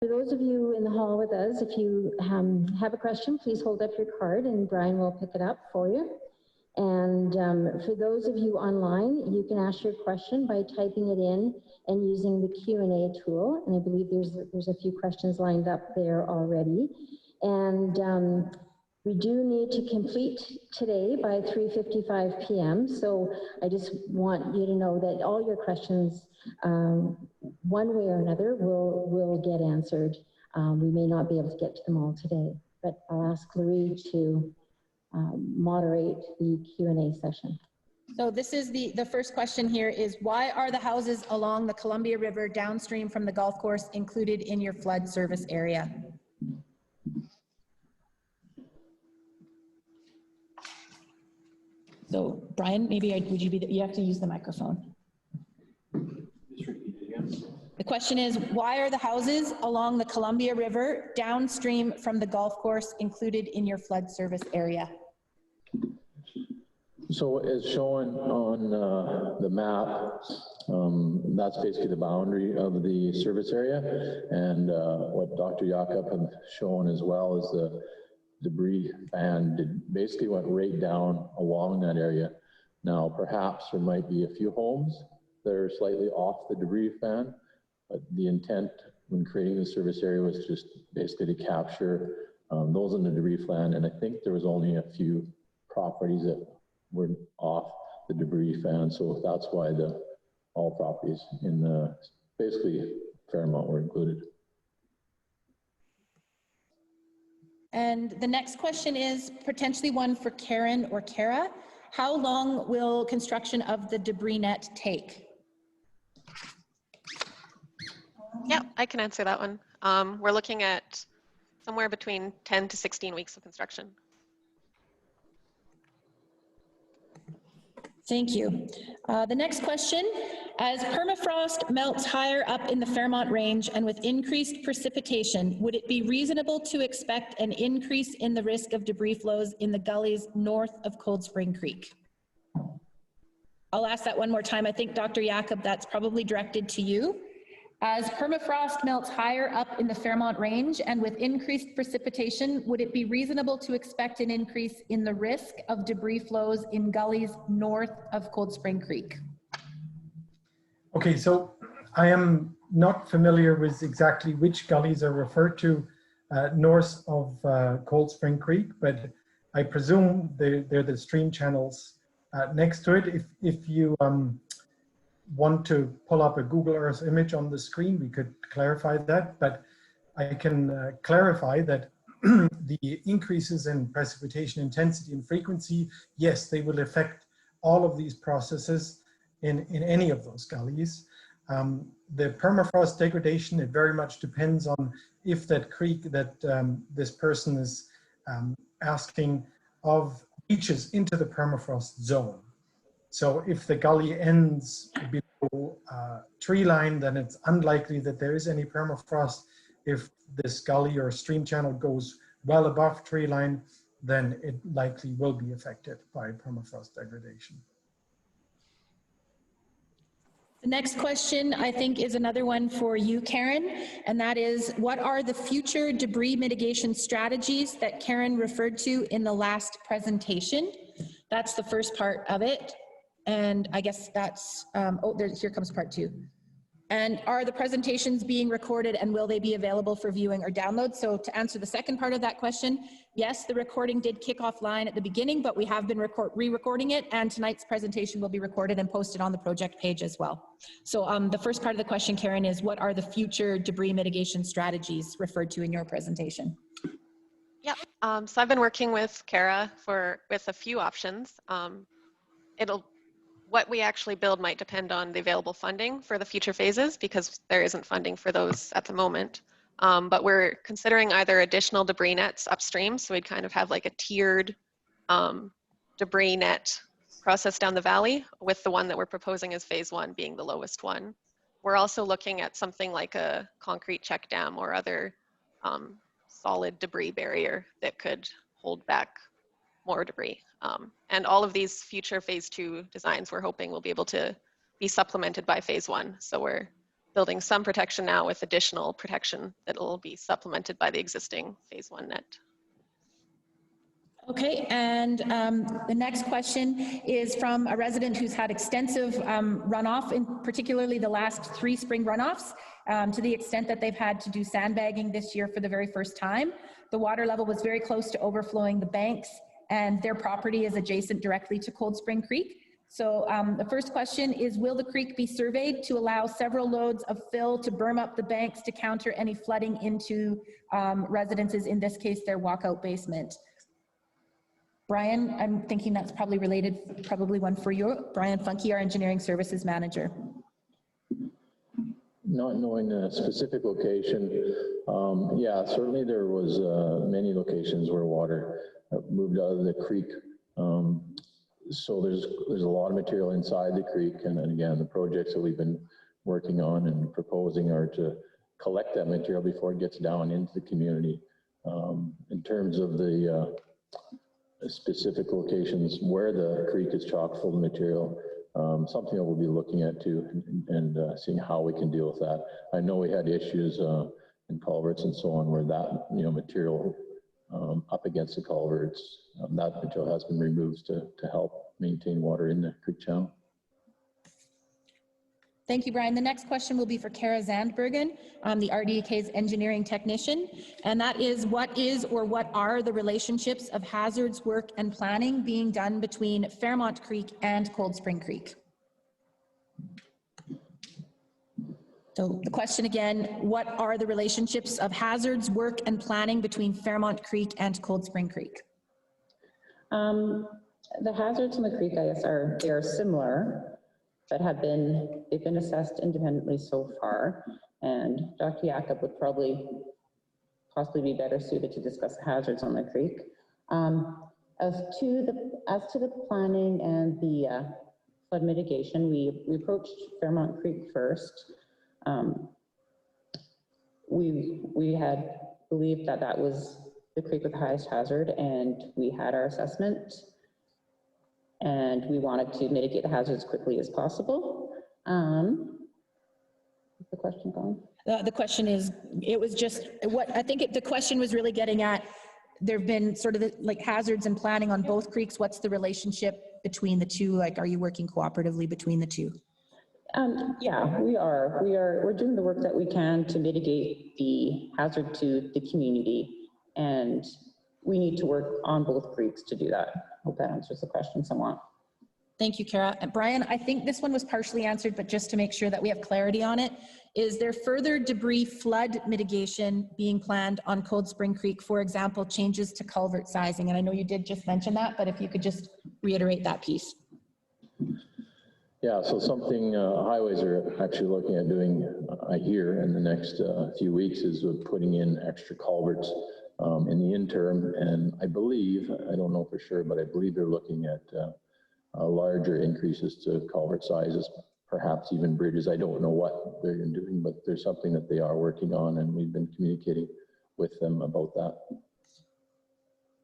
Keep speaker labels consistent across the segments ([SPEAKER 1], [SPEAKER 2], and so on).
[SPEAKER 1] For those of you in the hall with us, if you have a question, please hold up your card and Brian will pick it up for you. And for those of you online, you can ask your question by typing it in and using the Q&A tool. And I believe there's a few questions lined up there already. And we do need to complete today by 3:55 p.m. So I just want you to know that all your questions, one way or another, will get answered. We may not be able to get to them all today, but I'll ask Laurie to moderate the Q&A session.
[SPEAKER 2] So this is the first question here is, why are the houses along the Columbia River downstream from the golf course included in your flood service area? So Brian, maybe would you be, you have to use the microphone.
[SPEAKER 3] Just repeat it again.
[SPEAKER 2] The question is, why are the houses along the Columbia River downstream from the golf course included in your flood service area?
[SPEAKER 3] So as shown on the map, that's basically the boundary of the service area. And what Dr. Jakob has shown as well is the debris fan basically went right down along that area. Now, perhaps there might be a few homes that are slightly off the debris fan, but the intent when creating the service area was just basically to capture those in the debris fan. And I think there was only a few properties that were off the debris fan. So that's why all properties in the, basically Fairmont were included.
[SPEAKER 2] And the next question is potentially one for Karen or Kara. How long will construction of the debris net take?
[SPEAKER 4] Yeah, I can answer that one. We're looking at somewhere between 10 to 16 weeks of construction.
[SPEAKER 2] Thank you. The next question, as permafrost melts higher up in the Fairmont range and with increased precipitation, would it be reasonable to expect an increase in the risk of debris flows in the gullies north of Cold Spring Creek? I'll ask that one more time. I think Dr. Jakob, that's probably directed to you. As permafrost melts higher up in the Fairmont range and with increased precipitation, would it be reasonable to expect an increase in the risk of debris flows in gullies north of Cold Spring Creek?
[SPEAKER 5] Okay, so I am not familiar with exactly which gullies are referred to north of Cold Spring Creek, but I presume they're the stream channels next to it. If you want to pull up a Google Earth image on the screen, we could clarify that, but I can clarify that the increases in precipitation intensity and frequency, yes, they will affect all of these processes in any of those gullies. The permafrost degradation, it very much depends on if that creek that this person is asking of reaches into the permafrost zone. So if the gully ends below tree line, then it's unlikely that there is any permafrost. If this gully or stream channel goes well above tree line, then it likely will be affected by permafrost degradation.
[SPEAKER 2] The next question, I think, is another one for you, Karen, and that is, what are the future debris mitigation strategies that Karen referred to in the last presentation? That's the first part of it. And I guess that's, here comes part two. And are the presentations being recorded and will they be available for viewing or download? So to answer the second part of that question, yes, the recording did kick offline at the beginning, but we have been re-recording it, and tonight's presentation will be recorded and posted on the project page as well. So the first part of the question, Karen, is what are the future debris mitigation strategies referred to in your presentation?
[SPEAKER 4] Yeah, so I've been working with Kara with a few options. What we actually build might depend on the available funding for the future phases, because there isn't funding for those at the moment. But we're considering either additional debris nets upstream, so we'd kind of have like a tiered debris net process down the valley, with the one that we're proposing as phase one being the lowest one. We're also looking at something like a concrete check dam or other solid debris barrier that could hold back more debris. And all of these future phase two designs we're hoping will be able to be supplemented by phase one. So we're building some protection now with additional protection that will be supplemented by the existing phase 1 net.
[SPEAKER 2] Okay, and the next question is from a resident who's had extensive runoff, in particularly the last 3 spring runoffs, to the extent that they've had to do sandbagging this year for the very first time. The water level was very close to overflowing the banks, and their property is adjacent directly to Cold Spring Creek. So the first question is, will the creek be surveyed to allow several loads of fill to berm up the banks to counter any flooding into residences, in this case, their walkout basement? Brian, I'm thinking that's probably related, probably one for you. Brian Funke, our engineering services manager.
[SPEAKER 3] Not knowing a specific location, yeah, certainly there was many locations where water moved out of the creek. So there's a lot of material inside the creek, and again, the projects that we've been working on and proposing are to collect that material before it gets down into the community. In terms of the specific locations where the creek is chock full of material, something that we'll be looking at too, and seeing how we can deal with that. I know we had issues in culverts and so on where that material up against the culverts, that material has been removed to help maintain water in the creek channel.
[SPEAKER 2] Thank you, Brian. The next question will be for Kara Zandbergen, the RDEK's engineering technician, and that is, what are the relationships of hazards work and planning being done between Fairmont Creek and Cold Spring Creek? So the question again, what are the relationships of hazards work and planning between Fairmont Creek and Cold Spring Creek?
[SPEAKER 6] The hazards in the creek, I guess, they are similar, but they've been assessed independently so far, and Dr. Jakob would possibly be better suited to discuss the hazards on the creek. As to the planning and the flood mitigation, we approached Fairmont Creek first. We had believed that was the creek with the highest hazard, and we had our assessment, and we wanted to mitigate the hazards as quickly as possible. Is the question gone?
[SPEAKER 2] The question is, it was just what I think the question was really getting at. There have been sort of like hazards and planning on both creeks. What's the relationship between the two? Like, are you working cooperatively between the two?
[SPEAKER 6] Yeah, we are. We're doing the work that we can to mitigate the hazard to the community, and we need to work on both creeks to do that. Hope that answers the question somewhat.
[SPEAKER 2] Thank you, Kara. And Brian, I think this one was partially answered, but just to make sure that we have clarity on it, is there further debris flood mitigation being planned on Cold Spring Creek? For example, changes to culvert sizing. And I know you did just mention that, but if you could just reiterate that piece.
[SPEAKER 3] Yeah, so something highways are actually looking at doing, I hear, in the next few weeks is putting in extra culverts in the interim. And I believe, I don't know for sure, but I believe they're looking at larger increases to culvert sizes, perhaps even bridges. I don't know what they're doing, but there's something that they are working on, and we've been communicating with them about that.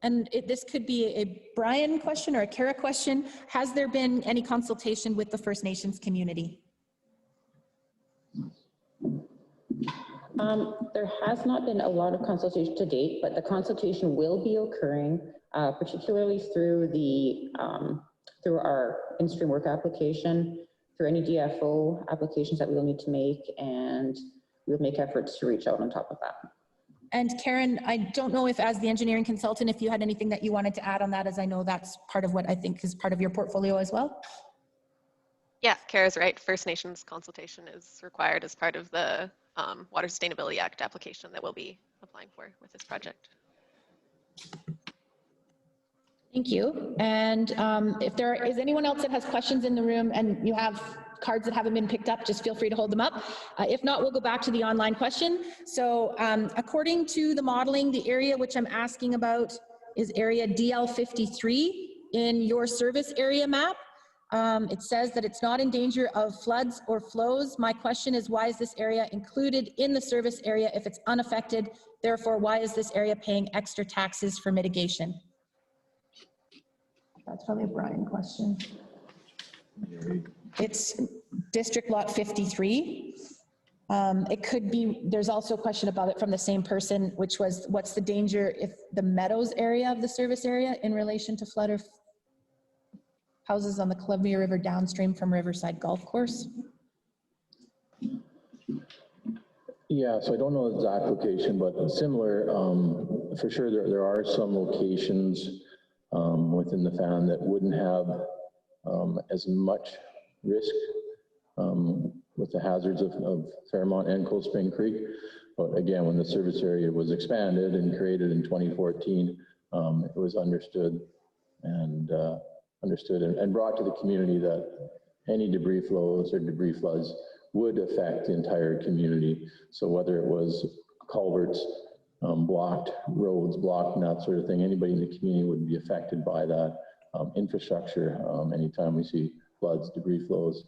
[SPEAKER 2] And this could be a Brian question or a Kara question. Has there been any consultation with the First Nations community?
[SPEAKER 6] There has not been a lot of consultation to date, but the consultation will be occurring, particularly through through our in-stream work application, through any DFO applications that we'll need to make, and we'll make efforts to reach out on top of that.
[SPEAKER 2] And Karen, I don't know if as the engineering consultant, if you had anything that you wanted to add on that, as I know that's part of what I think is part of your portfolio as well.
[SPEAKER 4] Yeah, Kara's right. First Nations consultation is required as part of the Water Sustainability Act application that we'll be applying for with this project.
[SPEAKER 2] Thank you. And if there is anyone else that has questions in the room and you have cards that haven't been picked up, just feel free to hold them up. If not, we'll go back to the online question. So according to the modeling, the area which I'm asking about is area DL53 in your service area map. It says that it's not in danger of floods or flows. My question is, why is this area included in the service area if it's unaffected? Therefore, why is this area paying extra taxes for mitigation? That's probably a Brian question. It's District Lot 53. It could be, there's also a question about it from the same person, which was, what's the danger if the meadows area of the service area in relation to flood or houses on the Columbia River downstream from Riverside Golf Course?
[SPEAKER 3] Yeah, so I don't know the exact location, but similar, for sure there are some locations within the fan that wouldn't have as much risk with the hazards of Fairmont and Cold Spring Creek. But again, when the service area was expanded and created in 2014, it was understood and brought to the community that any debris flows or debris floods would affect the entire community. So whether it was culverts, blocked roads, blocked and that sort of thing, anybody in the community would be affected by that infrastructure. Anytime we see floods, debris flows,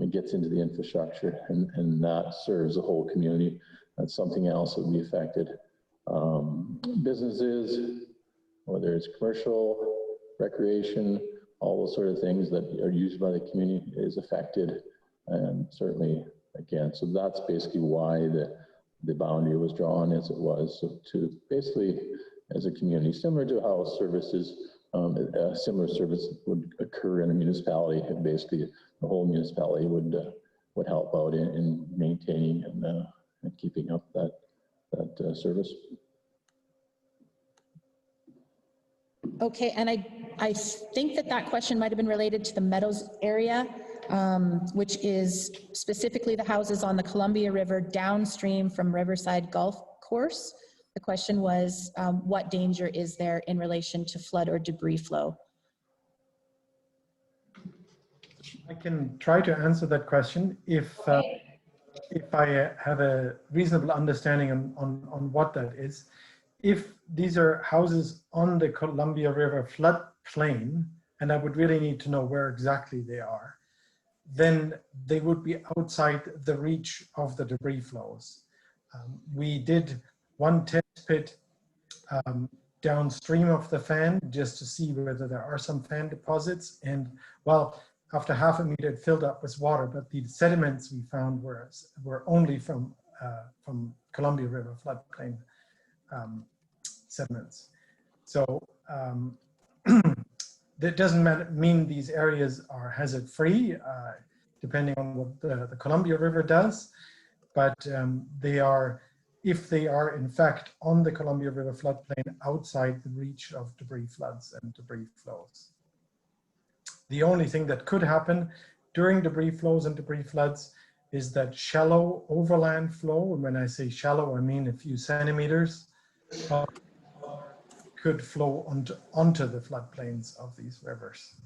[SPEAKER 3] it gets into the infrastructure and that serves the whole community. That's something else that would be affected. Businesses, whether it's commercial, recreation, all those sort of things that are used by the community is affected. And certainly, again, so that's basically why the boundary was drawn as it was. So to basically, as a community, similar to how services, a similar service would occur in a municipality, and basically the whole municipality would help out in maintaining and keeping up that service.
[SPEAKER 2] Okay, and I think that question might have been related to the Meadows area, which is specifically the houses on the Columbia River downstream from Riverside Golf Course. The question was, what danger is there in relation to flood or debris flow?
[SPEAKER 5] I can try to answer that question if I have a reasonable understanding on what that is. If these are houses on the Columbia River floodplain, and I would really need to know where exactly they are, then they would be outside the reach of the debris flows. We did one test pit downstream of the fan just to see whether there are some fan deposits, and well, after half a meter it filled up with water, but the sediments we found were only from Columbia River floodplain sediments. So that doesn't mean these areas are hazard free, depending on what the Columbia River does, but they are, if they are in fact on the Columbia River floodplain, outside the reach of debris floods and debris flows. The only thing that could happen during debris flows and debris floods is that shallow overland flow, and when I say shallow, I mean a few centimeters, could flow onto the floodplains of these rivers.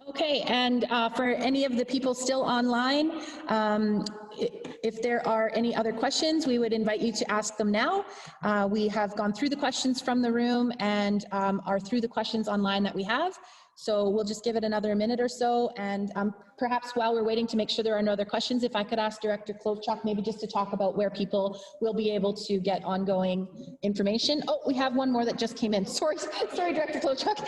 [SPEAKER 2] Okay, and for any of the people still online, if there are any other questions, we would invite you to ask them now. We have gone through the questions from the room and are through the questions online that we have. So we'll just give it another minute or so, and perhaps while we're waiting to make sure there are no other questions, if I could ask Director Clovechok maybe just to talk about where people will be able to get ongoing information. Oh, we have one more that just came in. Sorry, Director Clovechok.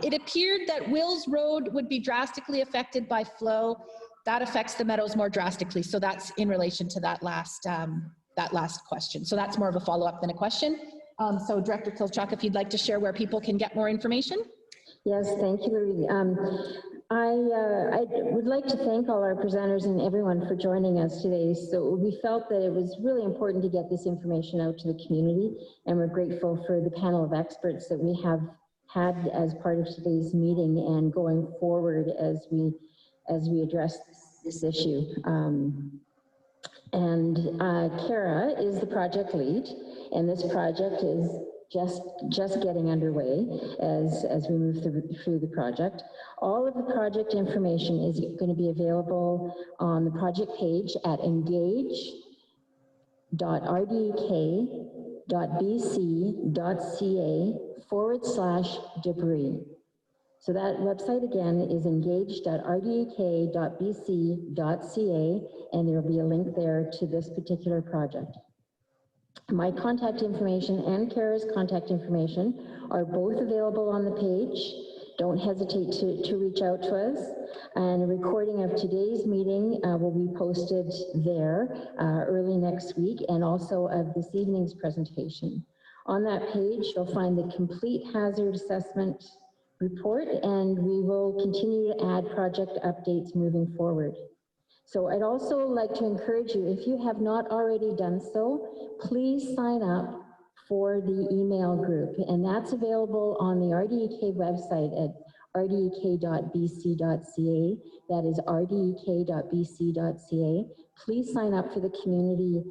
[SPEAKER 2] It appeared that Wills Road would be drastically affected by flow. That affects the Meadows more drastically. So that's in relation to that last question. So that's more of a follow-up than a question. So Director Clovechok, if you'd like to share where people can get more information.
[SPEAKER 1] Yes, thank you, Marie. I would like to thank all our presenters and everyone for joining us today. So we felt that it was really important to get this information out to the community, and we're grateful for the panel of experts that we have had as part of today's meeting and going forward as we address this issue. Kara is the project lead, and this project is just getting underway as we move through the project. All of the project information is going to be available on the project page at engage.rdek.bc.ca/debris. So that website again is engage.rdek.bc.ca, and there will be a link there to this particular project. My contact information and Kara's contact information are both available on the page, don't hesitate to reach out to us. And a recording of today's meeting will be posted there early next week, and also of this evening's presentation. On that page, you'll find the complete hazard assessment report, and we will continue to add project updates moving forward. So I'd also like to encourage you, if you have not already done so, please sign up for the email group, and that's available on the RDEK website at rdek.bc.ca. That is rdek.bc.ca. Please sign up for the community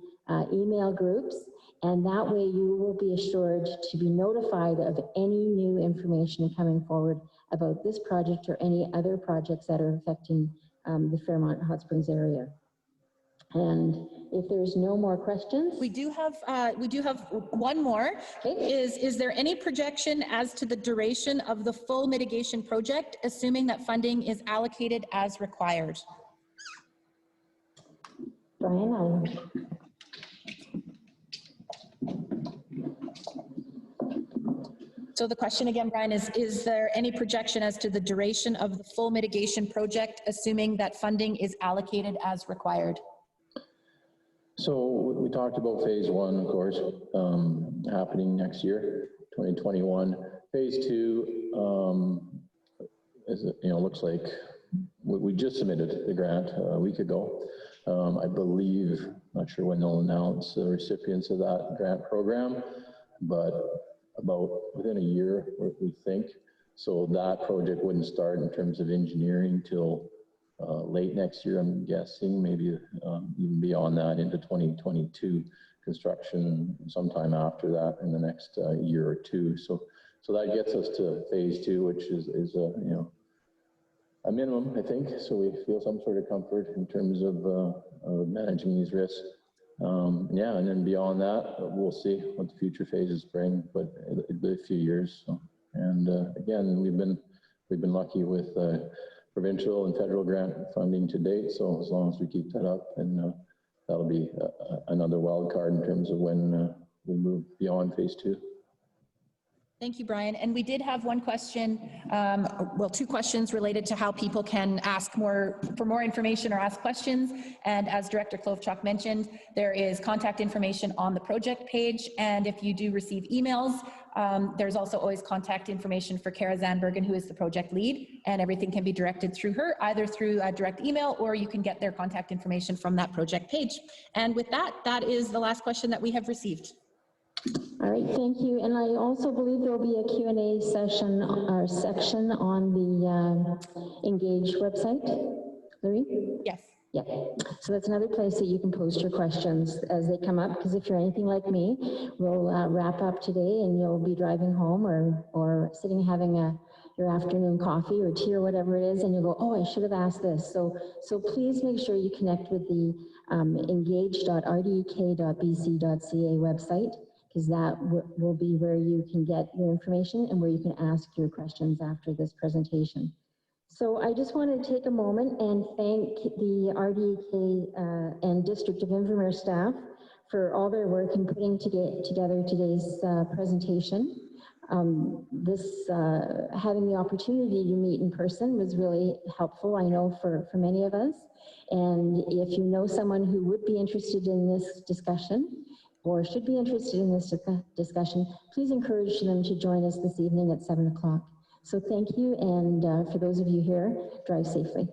[SPEAKER 1] email groups, and that way you will be assured to be notified of any new information coming forward about this project or any other projects that are affecting the Fairmont Hot Springs area. And if there's no more questions,
[SPEAKER 2] we do have one more.
[SPEAKER 1] okay.
[SPEAKER 2] Is there any projection as to the duration of the full mitigation project, assuming that funding is allocated as required?
[SPEAKER 1] Brian,
[SPEAKER 2] So the question again, Brian, is there any projection as to the duration of the full mitigation project, assuming that funding is allocated as required?
[SPEAKER 3] So we talked about phase one, of course, happening next year, 2021. Phase two, looks like we just submitted the grant a week ago. I believe, not sure when they'll announce the recipients of that grant program, but about within a year, we think. So that project wouldn't start in terms of engineering till late next year, I'm guessing, maybe even beyond that into 2022, construction sometime after that in the next year or two. So that gets us to phase two, which is a minimum, I think. So we feel some sort of comfort in terms of managing these risks. Yeah, and then beyond that, we'll see what the future phases bring, but it'll be a few years. So. And again, we've been lucky with provincial and federal grant funding to date. So as long as we keep that up, and that'll be another wild card in terms of when we move beyond phase two.
[SPEAKER 2] Thank you, Brian. And we did have one question, well, two questions related to how people can ask for more information or ask questions. And as Director Clovechok mentioned, there is contact information on the project page. And if you do receive emails, there's also always contact information for Kara Zandbergen, who is the project lead, and everything can be directed through her, either through a direct email, or you can get their contact information from that project page. And with that, that is the last question that we have received.
[SPEAKER 1] all right, thank you. And I also believe there will be a Q&A session or section on the Engage website. Larry?
[SPEAKER 2] Yes.
[SPEAKER 1] Yeah, so that's another place that you can post your questions as they come up, because if you're anything like me, we'll wrap up today and you'll be driving home or sitting having your afternoon coffee or tea or whatever it is, and you'll go, oh, I should have asked this. So please make sure you connect with the engage.rdek.bc.ca website, because that will be where you can get your information and where you can ask your questions after this presentation. So I just want to take a moment and thank the RDEK and District of Invermere staff for all their work in putting together today's presentation. Having the opportunity to meet in person was really helpful, I know, for many of us. And if you know someone who would be interested in this discussion, or should be interested in this discussion, please encourage them to join us this evening at 7 o'clock. So thank you, and for those of you here, drive safely.